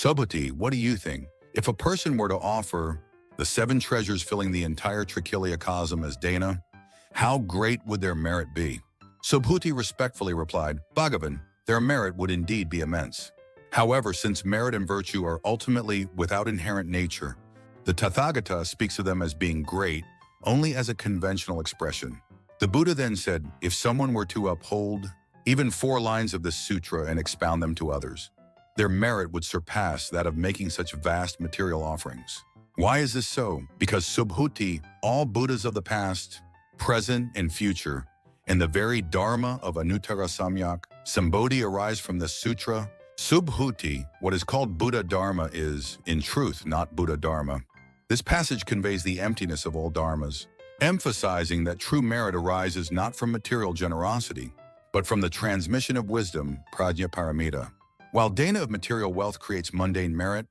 Subhuti, what do you think? If a person were to offer the seven treasures filling the entire Trichilya cosm as Dana, how great would their merit be? Subhuti respectfully replied, Bhagavan, their merit would indeed be immense. However, since merit and virtue are ultimately without inherent nature, the Tathagata speaks of them as being great only as a conventional expression. The Buddha then said, if someone were to uphold even 4 lines of this sutra and expound them to others, their merit would surpass that of making such vast material offerings. Why is this so? Because Subhuti, all Buddhas of the past, present, and future, and the very Dharma of Anuttara Samyak Sambodhi arise from this sutra. Subhuti, what is called Buddha Dharma, is, in truth, not Buddha Dharma. This passage conveys the emptiness of all dharmas, emphasizing that true merit arises not from material generosity, but from the transmission of wisdom, prajna paramita. While dana of material wealth creates mundane merit,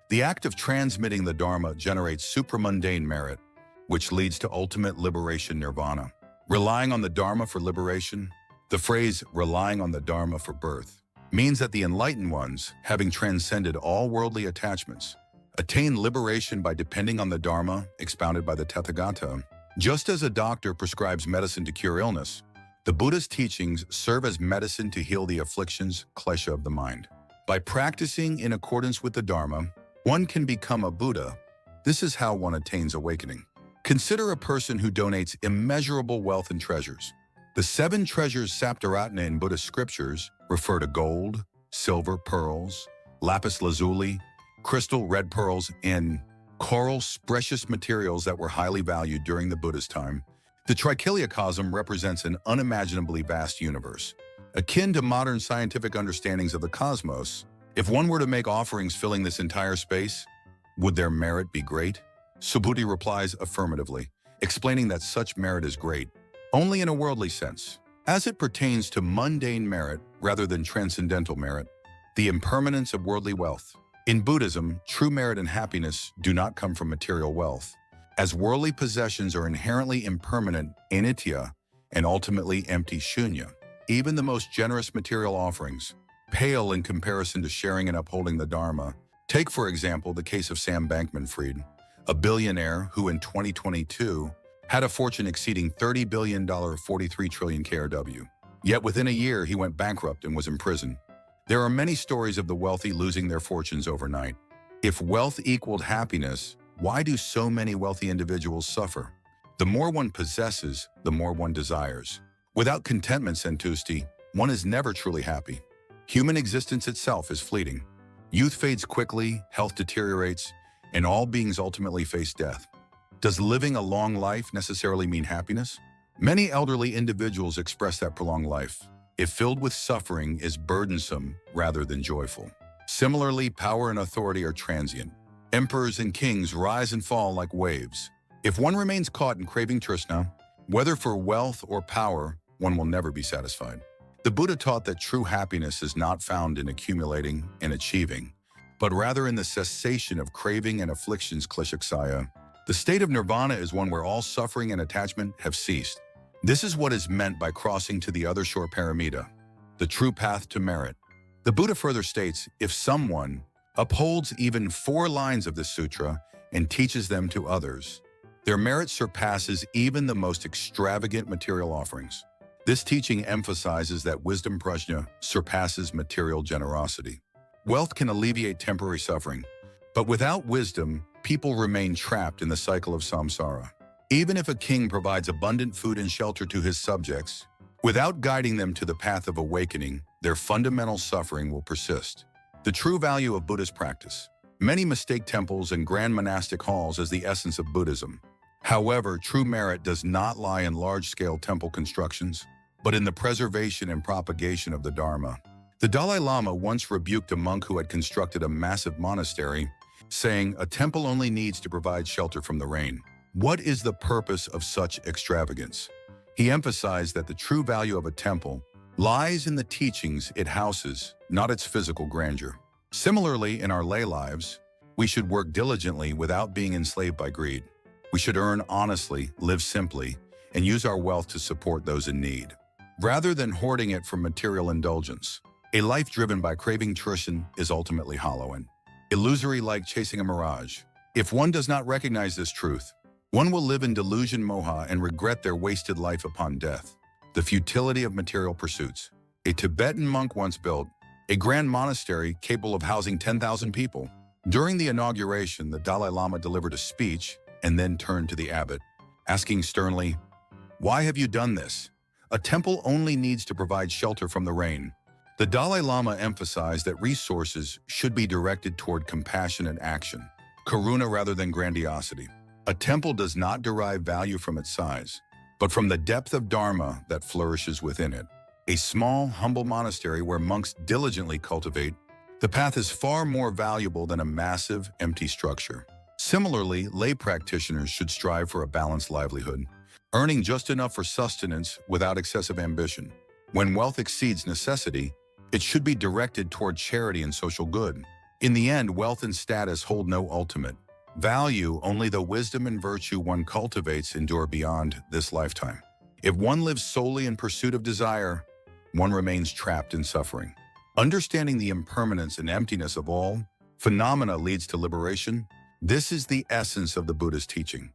the act of transmitting the Dharma generates supramundane merit, which leads to ultimate liberation nirvana. Relying on the Dharma for liberation, the phrase relying on the Dharma for birth, means that the enlightened ones, having transcended all worldly attachments, attain liberation by depending on the Dharma expounded by the Tathagata. Just as a doctor prescribes medicine to cure illness, the Buddha's teachings serve as medicine to heal the afflictions, klesha of the mind. By practicing in accordance with the Dharma, one can become a Buddha. This is how one attains awakening. Consider a person who donates immeasurable wealth and treasures. The 7 treasures Saptaratna in Buddhist scriptures refer to gold, silver, pearls, lapis lazuli, crystal, red pearls, and coral, precious materials that were highly valued during the Buddha's time. The Trichilya cosm represents an unimaginably vast universe. Akin to modern scientific understandings of the cosmos, if one were to make offerings filling this entire space, would their merit be great? Subhuti replies affirmatively, explaining that such merit is great only in a worldly sense. As it pertains to mundane merit rather than transcendental merit, the impermanence of worldly wealth. In Buddhism, true merit and happiness do not come from material wealth, as worldly possessions are inherently impermanent, anitya, and ultimately empty, shunya. Even the most generous material offerings pale in comparison to sharing and upholding the Dharma. Take, for example, the case of Sam Bankman-Fried, a billionaire who in 2022 had a fortune exceeding $30 billion, 43 trillion KRW. Yet within a year, he went bankrupt and was in prison. There are many stories of the wealthy losing their fortunes overnight. If wealth equaled happiness, why do so many wealthy individuals suffer? The more one possesses, the more one desires. Without contentment, Santusti, one is never truly happy. Human existence itself is fleeting. Youth fades quickly, health deteriorates, and all beings ultimately face death. Does living a long life necessarily mean happiness? Many elderly individuals express that prolonged life, if filled with suffering, is burdensome rather than joyful. Similarly, power and authority are transient. Emperors and kings rise and fall like waves. If one remains caught in craving trishna, whether for wealth or power, one will never be satisfied. The Buddha taught that true happiness is not found in accumulating and achieving, but rather in the cessation of craving and afflictions, kleshaksaya. The state of nirvana is one where all suffering and attachment have ceased. This is what is meant by crossing to the other shore paramita, the true path to merit. The Buddha further states, if someone upholds even 4 lines of this sutra and teaches them to others, their merit surpasses even the most extravagant material offerings. This teaching emphasizes that wisdom prajna surpasses material generosity. Wealth can alleviate temporary suffering, but without wisdom, people remain trapped in the cycle of samsara. Even if a king provides abundant food and shelter to his subjects, without guiding them to the path of awakening, their fundamental suffering will persist. The true value of Buddhist practice. Many mistake temples and grand monastic halls as the essence of Buddhism. However, true merit does not lie in large-scale temple constructions, but in the preservation and propagation of the Dharma. The Dalai Lama once rebuked a monk who had constructed a massive monastery, saying, "A temple only needs to provide shelter from the rain. What is the purpose of such extravagance?" He emphasized that the true value of a temple lies in the teachings it houses, not its physical grandeur. Similarly, in our lay lives, we should work diligently without being enslaved by greed. We should earn honestly, live simply, and use our wealth to support those in need, rather than hoarding it for material indulgence. A life driven by craving trishna is ultimately hollow and illusory like chasing a mirage. If one does not recognize this truth, one will live in delusion moha and regret their wasted life upon death. The futility of material pursuits. A Tibetan monk once built a grand monastery capable of housing 10,000 people. During the inauguration, the Dalai Lama delivered a speech and then turned to the abbot, asking sternly, "Why have you done this? A temple only needs to provide shelter from the rain." The Dalai Lama emphasized that resources should be directed toward compassionate action, karuna rather than grandiosity. A temple does not derive value from its size, but from the depth of dharma that flourishes within it. A small, humble monastery where monks diligently cultivate the path is far more valuable than a massive, empty structure. Similarly, lay practitioners should strive for a balanced livelihood, earning just enough for sustenance without excessive ambition. When wealth exceeds necessity, it should be directed toward charity and social good. In the end, wealth and status hold no ultimate value, only the wisdom and virtue one cultivates endure beyond this lifetime. If one lives solely in pursuit of desire, one remains trapped in suffering. Understanding the impermanence and emptiness of all phenomena leads to liberation. This is the essence of the Buddha's teaching.